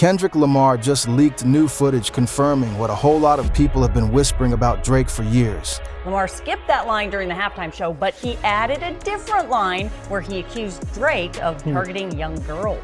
Kendrick Lamar just leaked new footage confirming what a whole lot of people have been whispering about Drake for years. Lamar skipped that line during the halftime show, but he added a different line where he accused Drake of targeting young girls.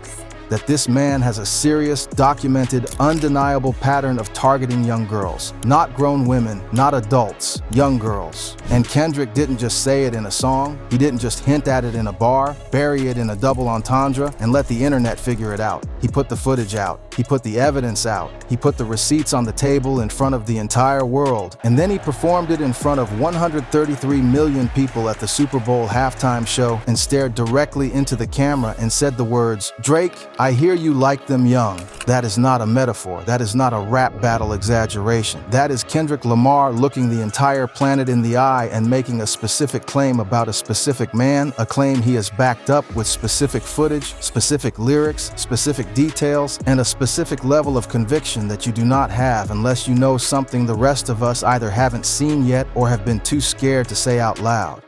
That this man has a serious, documented, undeniable pattern of targeting young girls. Not grown women, not adults, young girls. And Kendrick didn't just say it in a song, he didn't just hint at it in a bar, bury it in a double entendre, and let the internet figure it out. He put the footage out, he put the evidence out, he put the receipts on the table in front of the entire world, and then he performed it in front of 133 million people at the Super Bowl halftime show and stared directly into the camera and said the words, "Drake, I hear you like them young." That is not a metaphor. That is not a rap battle exaggeration. That is Kendrick Lamar looking the entire planet in the eye and making a specific claim about a specific man, a claim he has backed up with specific footage, specific lyrics, specific details, and a specific level of conviction that you do not have unless you know something the rest of us either haven't seen yet or have been too scared to say out loud.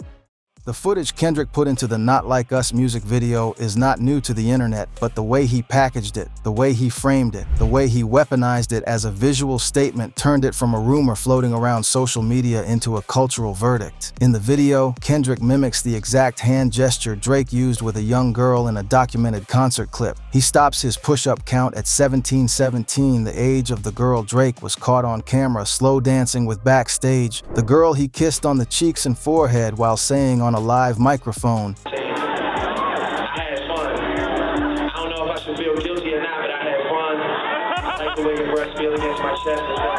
The footage Kendrick put into the Not Like Us music video is not new to the internet, but the way he packaged it, the way he framed it, the way he weaponized it as a visual statement turned it from a rumor floating around social media into a cultural verdict. In the video, Kendrick mimics the exact hand gesture Drake used with a young girl in a documented concert clip. He stops his push-up count at 1717, the age of the girl Drake was caught on camera slow dancing with backstage, the girl he kissed on the cheeks and forehead while saying on a live microphone, I had fun. I don't know if I should feel guilty or not, but I had fun. I like the way your breasts feel against my chest as well.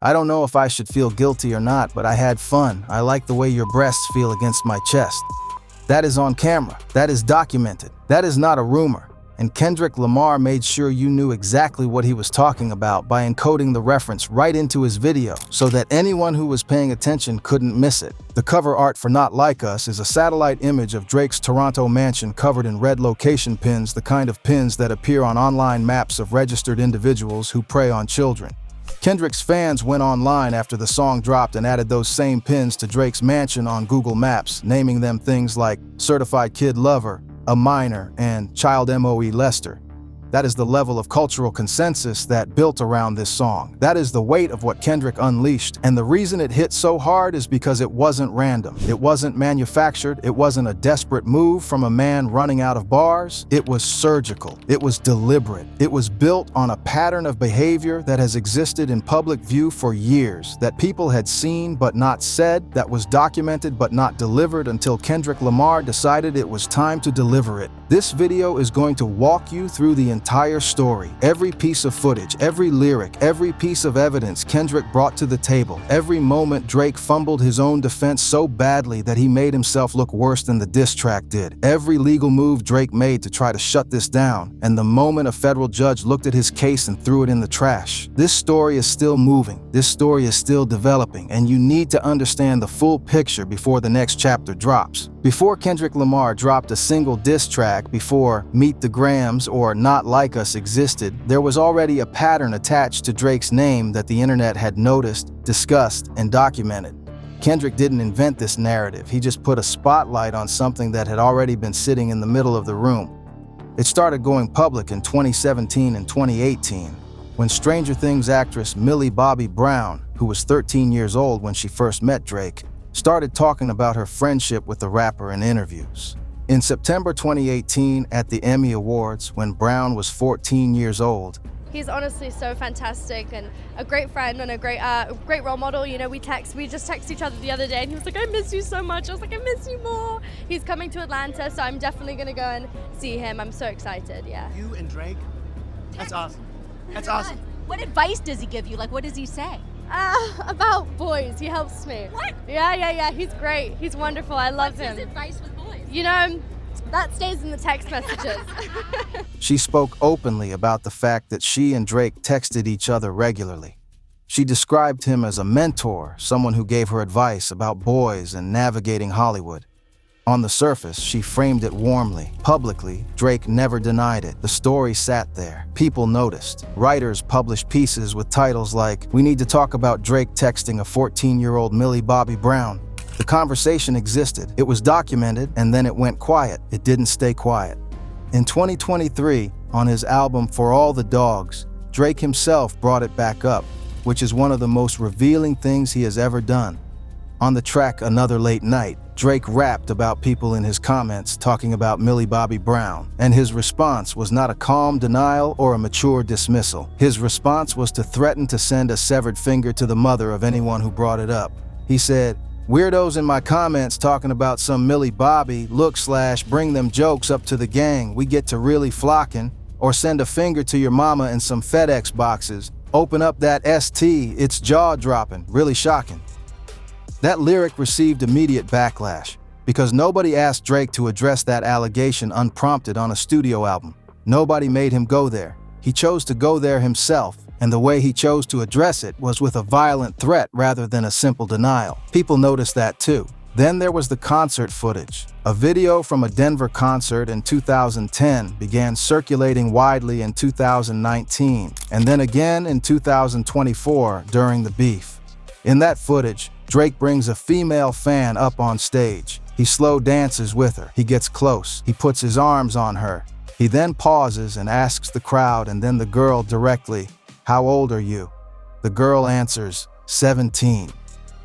I don't know if I should feel guilty or not, but I had fun. I like the way your breasts feel against my chest. That is on camera. That is documented. That is not a rumor. And Kendrick Lamar made sure you knew exactly what he was talking about by encoding the reference right into his video so that anyone who was paying attention couldn't miss it. The cover art for Not Like Us is a satellite image of Drake's Toronto mansion covered in red location pins, the kind of pins that appear on online maps of registered individuals who prey on children. Kendrick's fans went online after the song dropped and added those same pins to Drake's mansion on Google Maps, naming them things like Certified Kid Lover, a minor, and Child MOE Lester. That is the level of cultural consensus that built around this song. That is the weight of what Kendrick unleashed, and the reason it hit so hard is because it wasn't random. It wasn't manufactured. It wasn't a desperate move from a man running out of bars. It was surgical. It was deliberate. It was built on a pattern of behavior that has existed in public view for years, that people had seen but not said, that was documented but not delivered until Kendrick Lamar decided it was time to deliver it. This video is going to walk you through the entire story, every piece of footage, every lyric, every piece of evidence Kendrick brought to the table, every moment Drake fumbled his own defense so badly that he made himself look worse than the diss track did, every legal move Drake made to try to shut this down, and the moment a federal judge looked at his case and threw it in the trash. This story is still moving, this story is still developing, and you need to understand the full picture before the next chapter drops. Before Kendrick Lamar dropped a single diss track, before Meet the Grams or Not Like Us existed, there was already a pattern attached to Drake's name that the internet had noticed, discussed, and documented. Kendrick didn't invent this narrative, he just put a spotlight on something that had already been sitting in the middle of the room. It started going public in 2017 and 2018, when Stranger Things actress Millie Bobby Brown, who was 13 years old when she first met Drake, started talking about her friendship with the rapper in interviews. In September 2018, at the Emmy Awards, when Brown was 14 years old, he's honestly so fantastic and a great friend and a great role model. You know, we just texted each other the other day and he was like, "I miss you so much." I was like, "I miss you more." He's coming to Atlanta, so I'm definitely gonna go and see him. I'm so excited, yeah. You and Drake? That's awesome. That's awesome. What advice does he give you? Like, what does he say? About boys, he helps me. What? Yeah, he's great. He's wonderful, I love him. What's his advice with boys? You know, that stays in the text messages. she spoke openly about the fact that she and Drake texted each other regularly. She described him as a mentor, someone who gave her advice about boys and navigating Hollywood. On the surface, she framed it warmly. Publicly, Drake never denied it. The story sat there. People noticed. Writers published pieces with titles like, "We need to talk about Drake texting a 14-year-old Millie Bobby Brown." The conversation existed. It was documented, and then it went quiet. It didn't stay quiet. In 2023, on his album For All the Dogs, Drake himself brought it back up, which is one of the most revealing things he has ever done. On the track Another Late Night, Drake rapped about people in his comments talking about Millie Bobby Brown, and his response was not a calm denial or a mature dismissal. His response was to threaten to send a severed finger to the mother of anyone who brought it up. He said, "Weirdos in my comments talking about some Millie Bobby, bring them jokes up to the gang, we get to really flocking, or send a finger to your mama in some FedEx boxes, open up that ST, it's jaw-dropping, really shocking." That lyric received immediate backlash, because nobody asked Drake to address that allegation unprompted on a studio album. Nobody made him go there. He chose to go there himself, and the way he chose to address it was with a violent threat rather than a simple denial. People noticed that too. Then there was the concert footage. A video from a Denver concert in 2010 began circulating widely in 2019, and then again in 2024 during the beef. In that footage, Drake brings a female fan up on stage. He slow dances with her. He gets close. He puts his arms on her. He then pauses and asks the crowd and then the girl directly, "How old are you?" The girl answers, 17.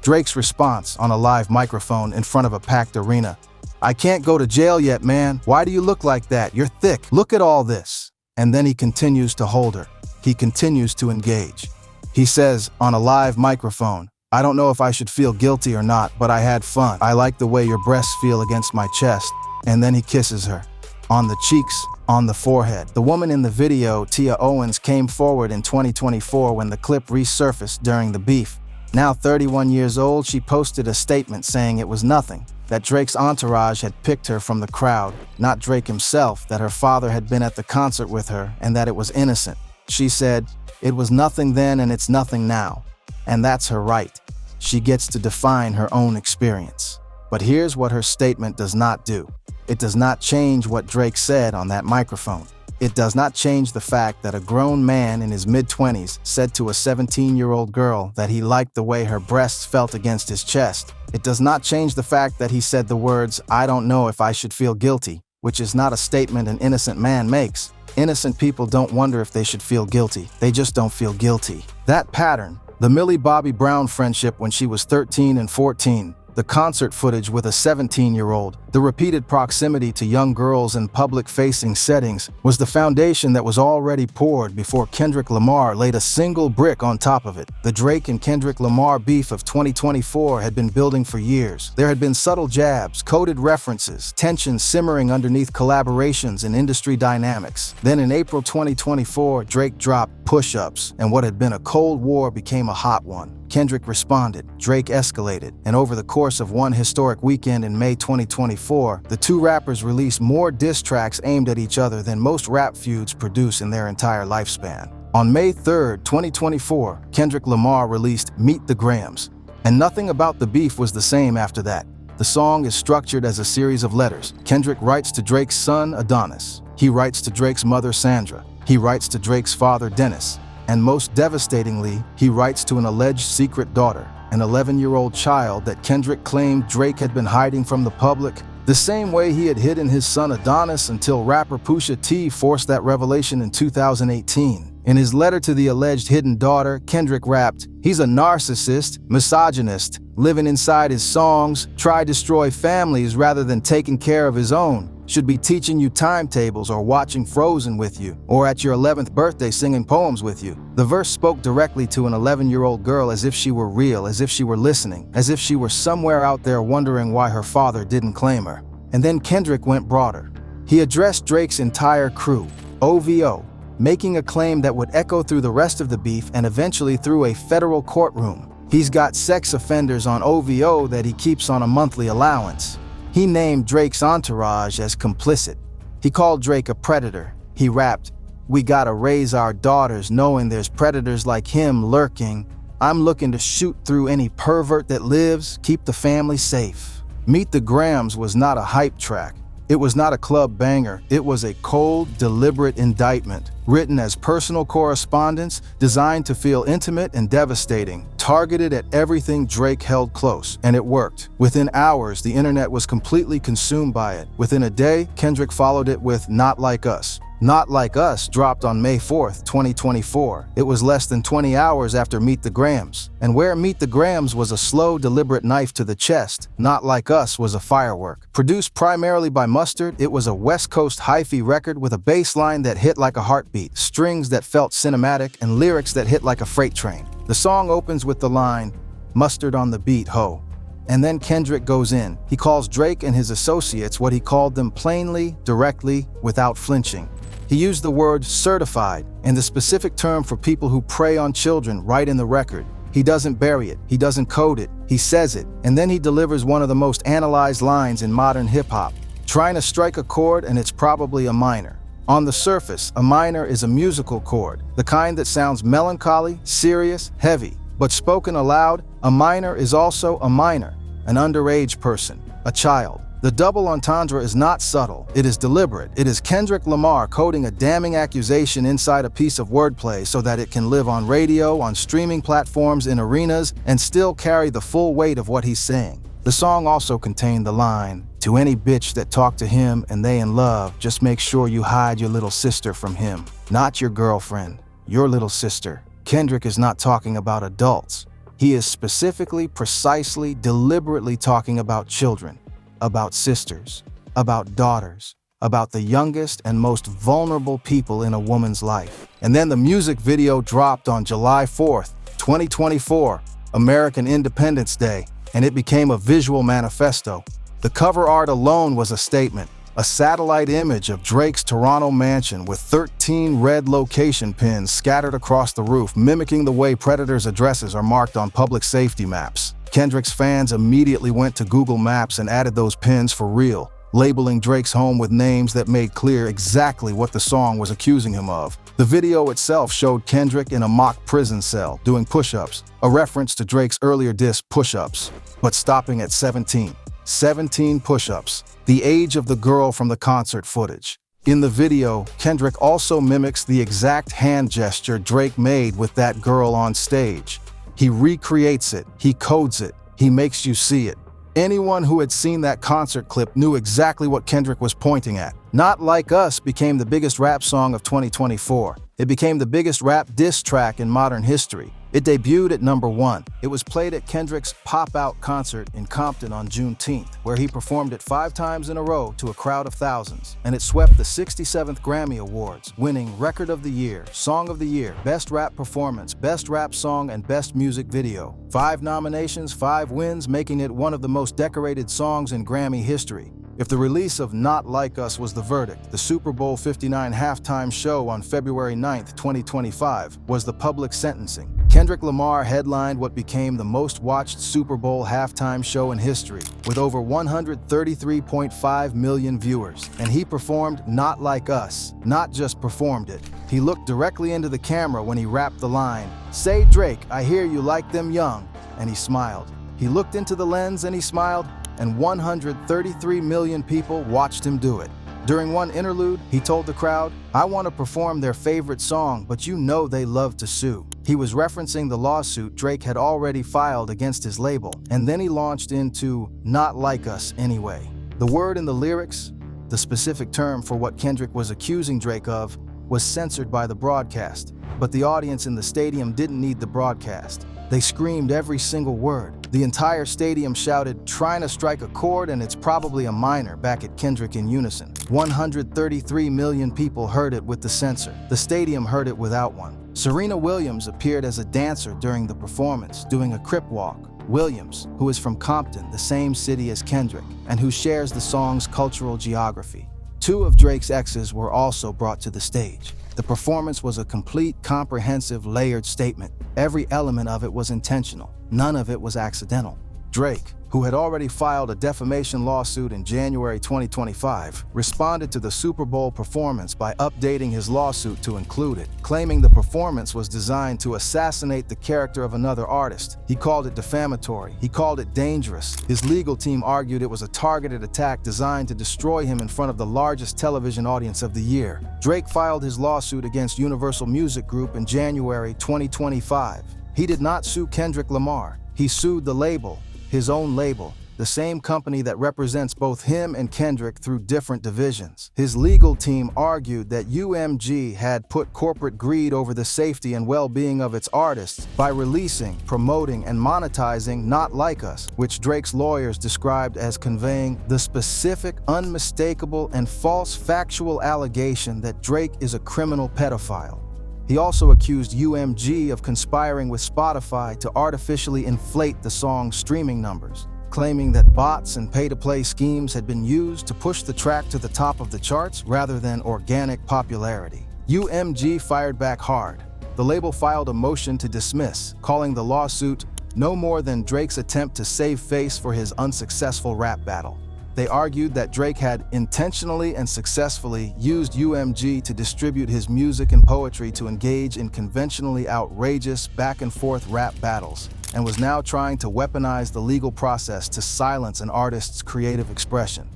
Drake's response on a live microphone in front of a packed arena, "I can't go to jail yet, man. Why do you look like that? You're thick. Look at all this." And then he continues to hold her. He continues to engage. He says on a live microphone, "I don't know if I should feel guilty or not, but I had fun. I like the way your breasts feel against my chest." And then he kisses her. On the cheeks, on the forehead. The woman in the video, Tia Owens, came forward in 2024 when the clip resurfaced during the beef. Now 31 years old, she posted a statement saying it was nothing, that Drake's entourage had picked her from the crowd, not Drake himself, that her father had been at the concert with her, and that it was innocent. She said, "It was nothing then and it's nothing now." And that's her right. She gets to define her own experience. But here's what her statement does not do. It does not change what Drake said on that microphone. It does not change the fact that a grown man in his mid-20s said to a 17-year-old girl that he liked the way her breasts felt against his chest. It does not change the fact that he said the words, "I don't know if I should feel guilty," which is not a statement an innocent man makes. Innocent people don't wonder if they should feel guilty. They just don't feel guilty. That pattern, the Millie Bobby Brown friendship when she was 13 and 14, the concert footage with a 17-year-old, the repeated proximity to young girls in public-facing settings was the foundation that was already poured before Kendrick Lamar laid a single brick on top of it. The Drake and Kendrick Lamar beef of 2024 had been building for years. There had been subtle jabs, coded references, tensions simmering underneath collaborations and industry dynamics. Then in April 2024, Drake dropped Push-Ups, and what had been a cold war became a hot one. Kendrick responded, Drake escalated, and over the course of one historic weekend in May 2024, the two rappers released more diss tracks aimed at each other than most rap feuds produce in their entire lifespan. On May 3rd, 2024, Kendrick Lamar released Meet the Grams, and nothing about the beef was the same after that. The song is structured as a series of letters. Kendrick writes to Drake's son, Adonis. He writes to Drake's mother, Sandra. He writes to Drake's father, Dennis. And most devastatingly, he writes to an alleged secret daughter, an 11-year-old child that Kendrick claimed Drake had been hiding from the public, the same way he had hidden his son Adonis until rapper Pusha T forced that revelation in 2018. In his letter to the alleged hidden daughter, Kendrick rapped, "He's a narcissist, misogynist, living inside his songs, try to destroy families rather than taking care of his own. Should be teaching you timetables or watching Frozen with you, or at your 11th birthday singing poems with you." The verse spoke directly to an 11-year-old girl as if she were real, as if she were listening, as if she were somewhere out there wondering why her father didn't claim her. And then Kendrick went broader. He addressed Drake's entire crew, OVO, making a claim that would echo through the rest of the beef and eventually through a federal courtroom. He's got sex offenders on OVO that he keeps on a monthly allowance. He named Drake's entourage as complicit. He called Drake a predator. He rapped, "We gotta raise our daughters knowing there's predators like him lurking. I'm looking to shoot through any pervert that lives, keep the family safe." Meet the Grams was not a hype track. It was not a club banger, it was a cold, deliberate indictment, written as personal correspondence, designed to feel intimate and devastating, targeted at everything Drake held close, and it worked. Within hours, the internet was completely consumed by it. Within a day, Kendrick followed it with Not Like Us. Not Like Us dropped on May 4th, 2024. It was less than 20 hours after Meet the Grams. And where Meet the Grams was a slow, deliberate knife to the chest, Not Like Us was a firework. Produced primarily by Mustard, it was a West Coast hyphy record with a bass line that hit like a heartbeat, strings that felt cinematic, and lyrics that hit like a freight train. The song opens with the line, "Mustard on the beat, ho." And then Kendrick goes in. He calls Drake and his associates what he called them plainly, directly, without flinching. He used the word certified, and the specific term for people who prey on children, right in the record. He doesn't bury it, he doesn't code it, he says it, and then he delivers one of the most analyzed lines in modern hip-hop. Trying to strike a chord and it's probably a minor. On the surface, a minor is a musical chord, the kind that sounds melancholy, serious, heavy. But spoken aloud, a minor is also a minor, an underage person, a child. The double entendre is not subtle, it is deliberate. It is Kendrick Lamar coding a damning accusation inside a piece of wordplay so that it can live on radio, on streaming platforms, in arenas, and still carry the full weight of what he's saying. The song also contained the line, "To any bitch that talk to him and they in love, just make sure you hide your little sister from him. Not your girlfriend, your little sister." Kendrick is not talking about adults. He is specifically, precisely, deliberately talking about children. About sisters, about daughters, about the youngest and most vulnerable people in a woman's life. And then the music video dropped on July 4th, 2024, American Independence Day, and it became a visual manifesto. The cover art alone was a statement, a satellite image of Drake's Toronto mansion with 13 red location pins scattered across the roof, mimicking the way predators' addresses are marked on public safety maps. Kendrick's fans immediately went to Google Maps and added those pins for real, labeling Drake's home with names that made clear exactly what the song was accusing him of. The video itself showed Kendrick in a mock prison cell, doing push-ups, a reference to Drake's earlier diss, Push-Ups, but stopping at 17. 17 push-ups, the age of the girl from the concert footage. In the video, Kendrick also mimics the exact hand gesture Drake made with that girl on stage. He recreates it, he codes it, he makes you see it. Anyone who had seen that concert clip knew exactly what Kendrick was pointing at. Not Like Us became the biggest rap song of 2024. It became the biggest rap diss track in modern history. It debuted at #1. It was played at Kendrick's Pop Out concert in Compton on Juneteenth, where he performed it 5 times in a row to a crowd of thousands. And it swept the 67th Grammy Awards, winning Record of the Year, Song of the Year, Best Rap Performance, Best Rap Song, and Best Music Video. 5 nominations, 5 wins, making it one of the most decorated songs in Grammy history. If the release of Not Like Us was the verdict, the Super Bowl 59 halftime show on February 9th, 2025, was the public sentencing. Kendrick Lamar headlined what became the most watched Super Bowl halftime show in history, with over 133.5 million viewers. And he performed Not Like Us, not just performed it. He looked directly into the camera when he rapped the line, "Say Drake, I hear you like them young," and he smiled. He looked into the lens and he smiled, and 133 million people watched him do it. During one interlude, he told the crowd, "I want to perform their favorite song, but you know they love to sue." He was referencing the lawsuit Drake had already filed against his label, and then he launched into Not Like Us anyway. The word in the lyrics, the specific term for what Kendrick was accusing Drake of, was censored by the broadcast, but the audience in the stadium didn't need the broadcast. They screamed every single word. The entire stadium shouted, "Trying to strike a chord and it's probably a minor," back at Kendrick in unison. 133 million people heard it with the censor. The stadium heard it without one. Serena Williams appeared as a dancer during the performance, doing a crip walk. Williams, who is from Compton, the same city as Kendrick, and who shares the song's cultural geography. 2 of Drake's exes were also brought to the stage. The performance was a complete, comprehensive, layered statement. Every element of it was intentional. None of it was accidental. Drake, who had already filed a defamation lawsuit in January 2025, responded to the Super Bowl performance by updating his lawsuit to include it, claiming the performance was designed to assassinate the character of another artist. He called it defamatory. He called it dangerous. His legal team argued it was a targeted attack designed to destroy him in front of the largest television audience of the year. Drake filed his lawsuit against Universal Music Group in January 2025. He did not sue Kendrick Lamar. He sued the label, his own label, the same company that represents both him and Kendrick through different divisions. His legal team argued that UMG had put corporate greed over the safety and well-being of its artists by releasing, promoting, and monetizing Not Like Us, which Drake's lawyers described as conveying the specific, unmistakable, and false factual allegation that Drake is a criminal pedophile. He also accused UMG of conspiring with Spotify to artificially inflate the song's streaming numbers, claiming that bots and pay-to-play schemes had been used to push the track to the top of the charts rather than organic popularity. UMG fired back hard. The label filed a motion to dismiss, calling the lawsuit no more than Drake's attempt to save face for his unsuccessful rap battle. They argued that Drake had intentionally and successfully used UMG to distribute his music and poetry to engage in conventionally outrageous back-and-forth rap battles, and was now trying to weaponize the legal process to silence an artist's creative expression.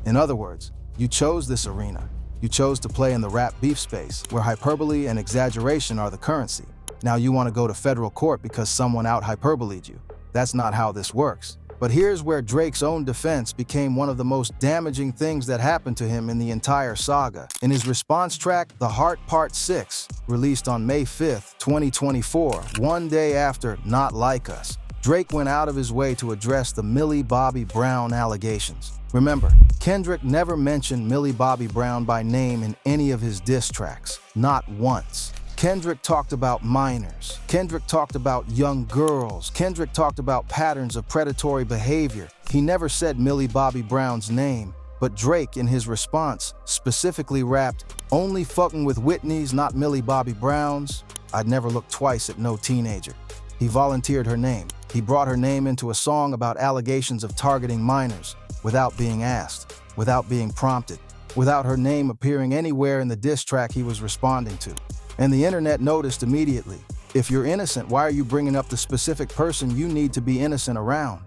In other words, you chose this arena. You chose to play in the rap beef space, where hyperbole and exaggeration are the currency. Now you want to go to federal court because someone out-hyperboled you. That's not how this works. But here's where Drake's own defense became one of the most damaging things that happened to him in the entire saga. In his response track, The Heart Part 6, released on May 5th, 2024, one day after Not Like Us, Drake went out of his way to address the Millie Bobby Brown allegations. Remember, Kendrick never mentioned Millie Bobby Brown by name in any of his diss tracks, not once. Kendrick talked about minors. Kendrick talked about young girls. Kendrick talked about patterns of predatory behavior. He never said Millie Bobby Brown's name, but Drake, in his response, specifically rapped, "Only fucking with Whitney's, not Millie Bobby Brown's. I'd never look twice at no teenager." He volunteered her name. He brought her name into a song about allegations of targeting minors, without being asked, without being prompted, without her name appearing anywhere in the diss track he was responding to. And the internet noticed immediately. If you're innocent, why are you bringing up the specific person you need to be innocent around?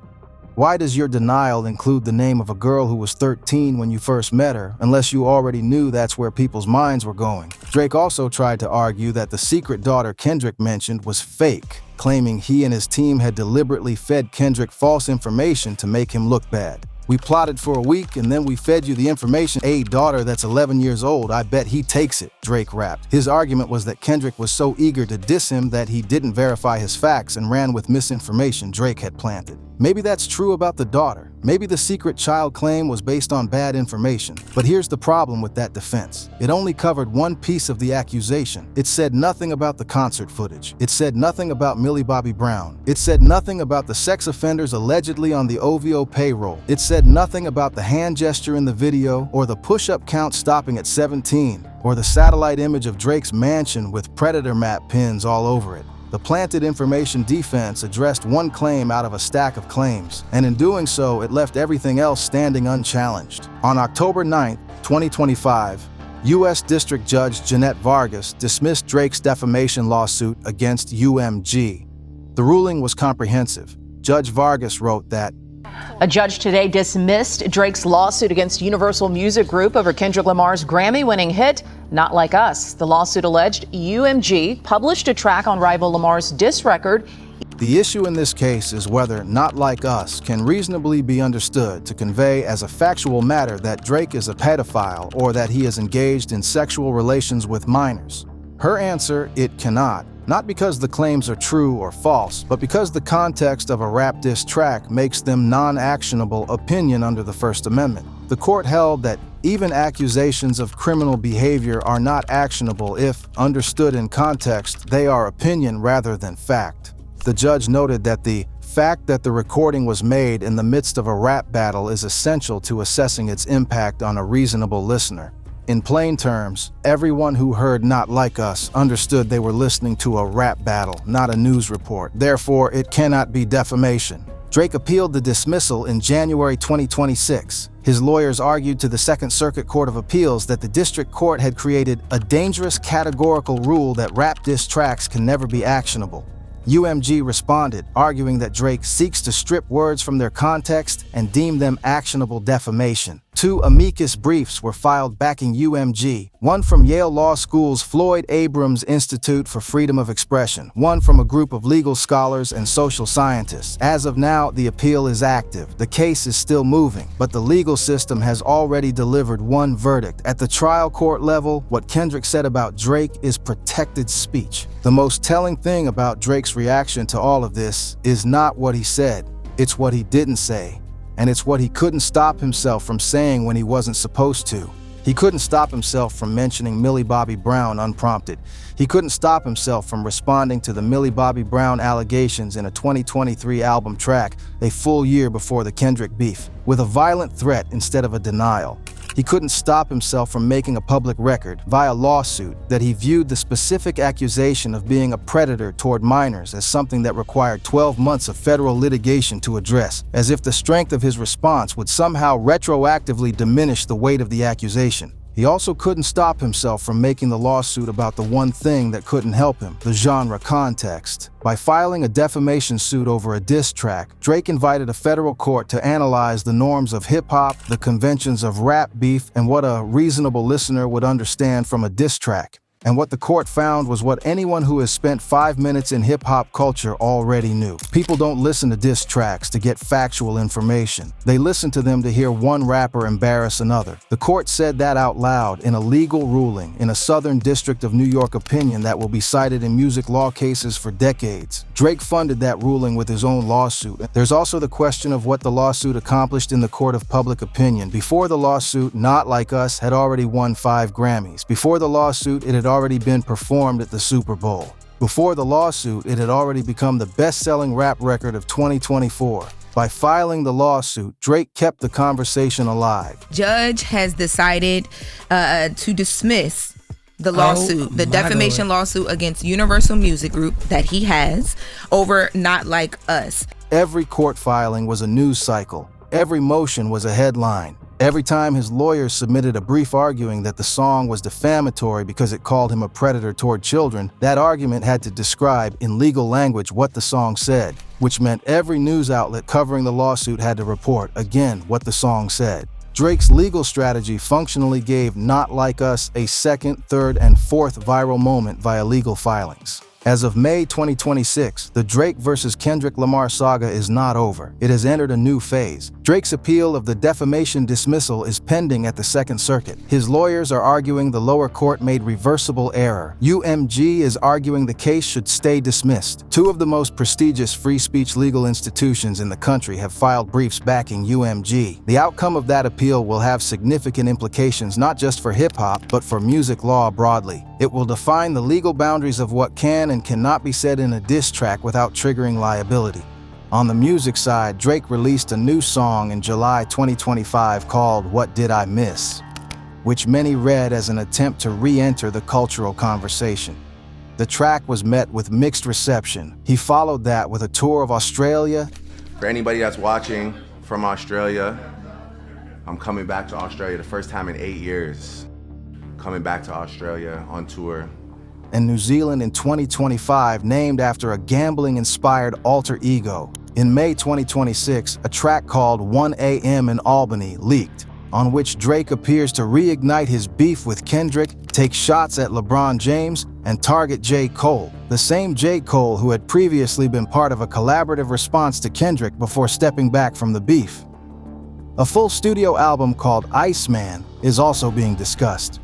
Why does your denial include the name of a girl who was 13 when you first met her, unless you already knew that's where people's minds were going? Drake also tried to argue that the secret daughter Kendrick mentioned was fake, claiming he and his team had deliberately fed Kendrick false information to make him look bad. "We plotted for a week and then we fed you the information. A daughter that's 11 years old, I bet he takes it," Drake rapped. His argument was that Kendrick was so eager to diss him that he didn't verify his facts and ran with misinformation Drake had planted. Maybe that's true about the daughter. Maybe the secret child claim was based on bad information. But here's the problem with that defense. It only covered one piece of the accusation. It said nothing about the concert footage. It said nothing about Millie Bobby Brown. It said nothing about the sex offenders allegedly on the OVO payroll. It said nothing about the hand gesture in the video, or the push-up count stopping at 17, or the satellite image of Drake's mansion with predator map pins all over it. The planted information defense addressed one claim out of a stack of claims, and in doing so, it left everything else standing unchallenged. On October 9, 2025, U.S. District Judge Jeanette Vargas dismissed Drake's defamation lawsuit against UMG. The ruling was comprehensive. Judge Vargas wrote that, "A judge today dismissed Drake's lawsuit against Universal Music Group over Kendrick Lamar's Grammy-winning hit, Not Like Us." The lawsuit alleged UMG published a track on rival Lamar's diss record. The issue in this case is whether Not Like Us can reasonably be understood to convey as a factual matter that Drake is a pedophile or that he is engaged in sexual relations with minors. Her answer, it cannot. Not because the claims are true or false, but because the context of a rap diss track makes them non-actionable opinion under the First Amendment. The court held that even accusations of criminal behavior are not actionable if, understood in context, they are opinion rather than fact. The judge noted that the fact that the recording was made in the midst of a rap battle is essential to assessing its impact on a reasonable listener. In plain terms, everyone who heard Not Like Us understood they were listening to a rap battle, not a news report. Therefore, it cannot be defamation. Drake appealed the dismissal in January 2026. His lawyers argued to the Second Circuit Court of Appeals that the district court had created a dangerous categorical rule that rap diss tracks can never be actionable. UMG responded, arguing that Drake seeks to strip words from their context and deem them actionable defamation. 2 amicus briefs were filed backing UMG, one from Yale Law School's Floyd Abrams Institute for Freedom of Expression, one from a group of legal scholars and social scientists. As of now, the appeal is active. The case is still moving, but the legal system has already delivered one verdict. At the trial court level, what Kendrick said about Drake is protected speech. The most telling thing about Drake's reaction to all of this is not what he said, it's what he didn't say. And it's what he couldn't stop himself from saying when he wasn't supposed to. He couldn't stop himself from mentioning Millie Bobby Brown unprompted. He couldn't stop himself from responding to the Millie Bobby Brown allegations in a 2023 album track, a full year before the Kendrick beef, with a violent threat instead of a denial. He couldn't stop himself from making a public record, via lawsuit, that he viewed the specific accusation of being a predator toward minors as something that required 12 months of federal litigation to address, as if the strength of his response would somehow retroactively diminish the weight of the accusation. He also couldn't stop himself from making the lawsuit about the one thing that couldn't help him, the genre context. By filing a defamation suit over a diss track, Drake invited a federal court to analyze the norms of hip-hop, the conventions of rap beef, and what a reasonable listener would understand from a diss track. And what the court found was what anyone who has spent 5 minutes in hip-hop culture already knew. People don't listen to diss tracks to get factual information. They listen to them to hear one rapper embarrass another. The court said that out loud in a legal ruling in a Southern District of New York opinion that will be cited in music law cases for decades. Drake funded that ruling with his own lawsuit. There's also the question of what the lawsuit accomplished in the court of public opinion. Before the lawsuit, Not Like Us had already won 5 Grammys. Before the lawsuit, it had already been performed at the Super Bowl. Before the lawsuit, it had already become the best-selling rap record of 2024. By filing the lawsuit, Drake kept the conversation alive. Judge has decided to dismiss the lawsuit, the defamation lawsuit against Universal Music Group that he has over Not Like Us. Every court filing was a news cycle. Every motion was a headline. Every time his lawyers submitted a brief arguing that the song was defamatory because it called him a predator toward children, that argument had to describe in legal language what the song said, which meant every news outlet covering the lawsuit had to report, again, what the song said. Drake's legal strategy functionally gave Not Like Us a second, third, and fourth viral moment via legal filings. As of May 2026, the Drake vs. Kendrick Lamar saga is not over. It has entered a new phase. Drake's appeal of the defamation dismissal is pending at the Second Circuit. His lawyers are arguing the lower court made reversible error. UMG is arguing the case should stay dismissed. 2 of the most prestigious free speech legal institutions in the country have filed briefs backing UMG. The outcome of that appeal will have significant implications not just for hip-hop, but for music law broadly. It will define the legal boundaries of what can and cannot be said in a diss track without triggering liability. On the music side, Drake released a new song in July 2025 called What Did I Miss?, which many read as an attempt to re-enter the cultural conversation. The track was met with mixed reception. He followed that with a tour of Australia. For anybody that's watching from Australia, I'm coming back to Australia the first time in 8 years. Coming back to Australia on tour. And New Zealand in 2025, named after a gambling-inspired alter ego. In May 2026, a track called 1 a.m. in Albany leaked, on which Drake appears to reignite his beef with Kendrick, take shots at LeBron James, and target J. Cole, the same J. Cole who had previously been part of a collaborative response to Kendrick before stepping back from the beef. A full studio album called Iceman is also being discussed.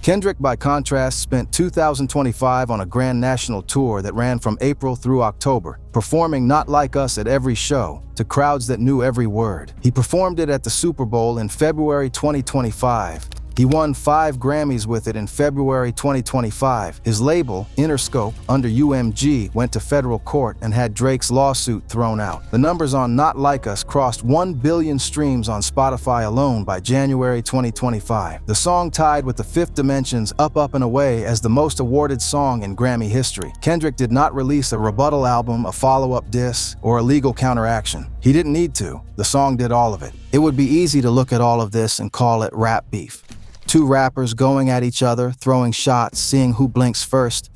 Kendrick, by contrast, spent 2025 on a grand national tour that ran from April through October, performing Not Like Us at every show, to crowds that knew every word. He performed it at the Super Bowl in February 2025. He won 5 Grammys with it in February 2025. His label, Interscope, under UMG, went to federal court and had Drake's lawsuit thrown out. The numbers on Not Like Us crossed 1 billion streams on Spotify alone by January 2025. The song tied with The Fifth Dimension's Up, Up, and Away as the most awarded song in Grammy history. Kendrick did not release a rebuttal album, a follow-up diss, or a legal counteraction. He He didn't need to. The song did all of it. It would be easy to look at all of this and call it rap beef. Two rappers going at each other, throwing shots, seeing who blinks first.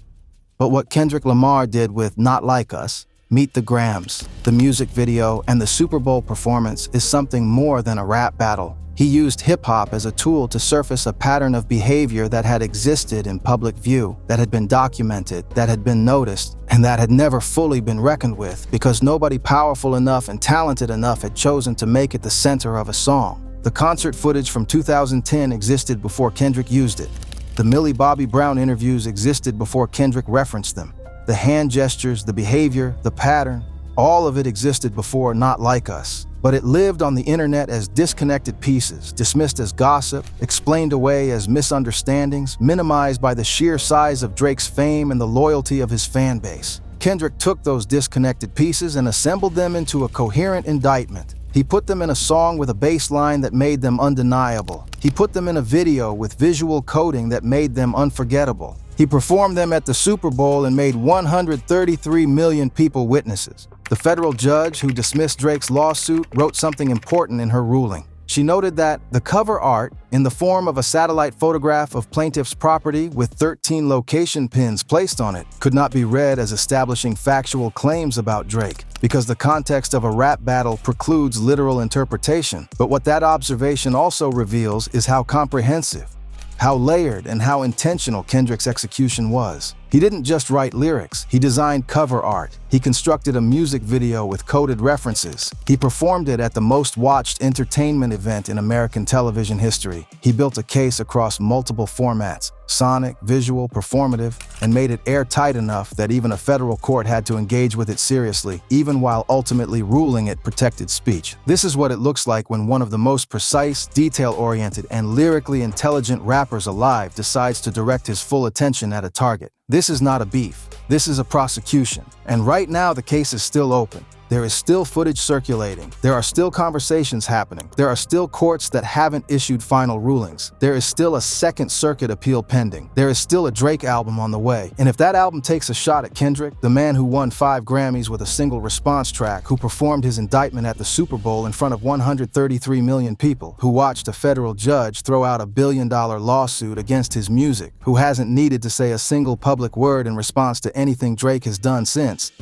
But what Kendrick Lamar did with Not Like Us, Meet the Grams, the music video, and the Super Bowl performance is something more than a rap battle. He used hip-hop as a tool to surface a pattern of behavior that had existed in public view, that had been documented, that had been noticed, and that had never fully been reckoned with because nobody powerful enough and talented enough had chosen to make it the center of a song. The concert footage from 2010 existed before Kendrick used it. The Millie Bobby Brown interviews existed before Kendrick referenced them. The hand gestures, the behavior, the pattern, all of it existed before Not Like Us. But it lived on the internet as disconnected pieces, dismissed as gossip, explained away as misunderstandings, minimized by the sheer size of Drake's fame and the loyalty of his fan base. Kendrick took those disconnected pieces and assembled them into a coherent indictment. He put them in a song with a bass line that made them undeniable. He put them in a video with visual coding that made them unforgettable. He performed them at the Super Bowl and made 133 million people witnesses. The federal judge who dismissed Drake's lawsuit wrote something important in her ruling. She noted that the cover art, in the form of a satellite photograph of plaintiff's property with 13 location pins placed on it, could not be read as establishing factual claims about Drake, because the context of a rap battle precludes literal interpretation. But what that observation also reveals is how comprehensive, how layered, and how intentional Kendrick's execution was. He didn't just write lyrics, he designed cover art. He constructed a music video with coded references. He performed it at the most watched entertainment event in American television history. He built a case across multiple formats, sonic, visual, performative, and made it airtight enough that even a federal court had to engage with it seriously, even while ultimately ruling it protected speech. This is what it looks like when one of the most precise, detail-oriented, and lyrically intelligent rappers alive decides to direct his full attention at a target. This is not a beef. This is a prosecution. And right now, the case is still open. There is still footage circulating. There are still conversations happening. There are still courts that haven't issued final rulings. There is still a Second Circuit appeal pending. There is still a Drake album on the way. And if that album takes a shot at Kendrick, the man who won 5 Grammys with a single response track, who performed his indictment at the Super Bowl in front of 133 million people, who watched a federal judge throw out $1 billion lawsuit against his music, who hasn't needed to say a single public word in response to anything Drake has done since,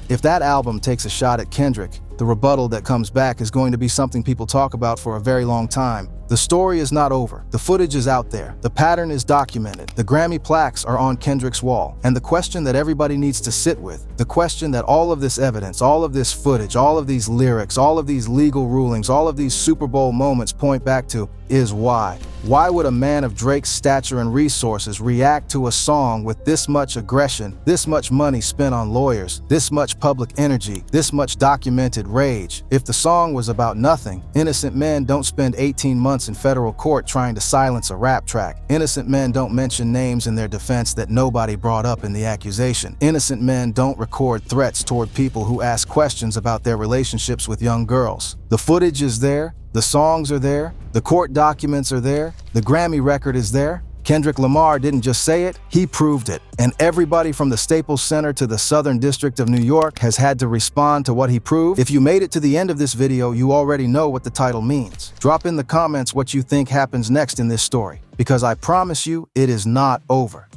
if that album takes a shot at Kendrick, the rebuttal that comes back is going to be something people talk about for a very long time. The story is not over. The footage is out there. The pattern is documented. The Grammy plaques are on Kendrick's wall. And the question that everybody needs to sit with, the question that all of this evidence, all of this footage, all of these lyrics, all of these legal rulings, all of these Super Bowl moments point back to, is why. Why would a man of Drake's stature and resources react to a song with this much aggression, this much money spent on lawyers, this much public energy, this much documented rage? If the song was about nothing, innocent men don't spend 18 months in federal court trying to silence a rap track. Innocent men don't mention names in their defense that nobody brought up in the accusation. Innocent men don't record threats toward people who ask questions about their relationships with young girls. The footage is there. The songs are there. The court documents are there. The Grammy record is there. Kendrick Lamar didn't just say it, he proved it. And everybody from the Staples Center to the Southern District of New York has had to respond to what he proved. If you made it to the end of this video, you already know what the title means. Drop in the comments what you think happens next in this story, because I promise you, it is not over.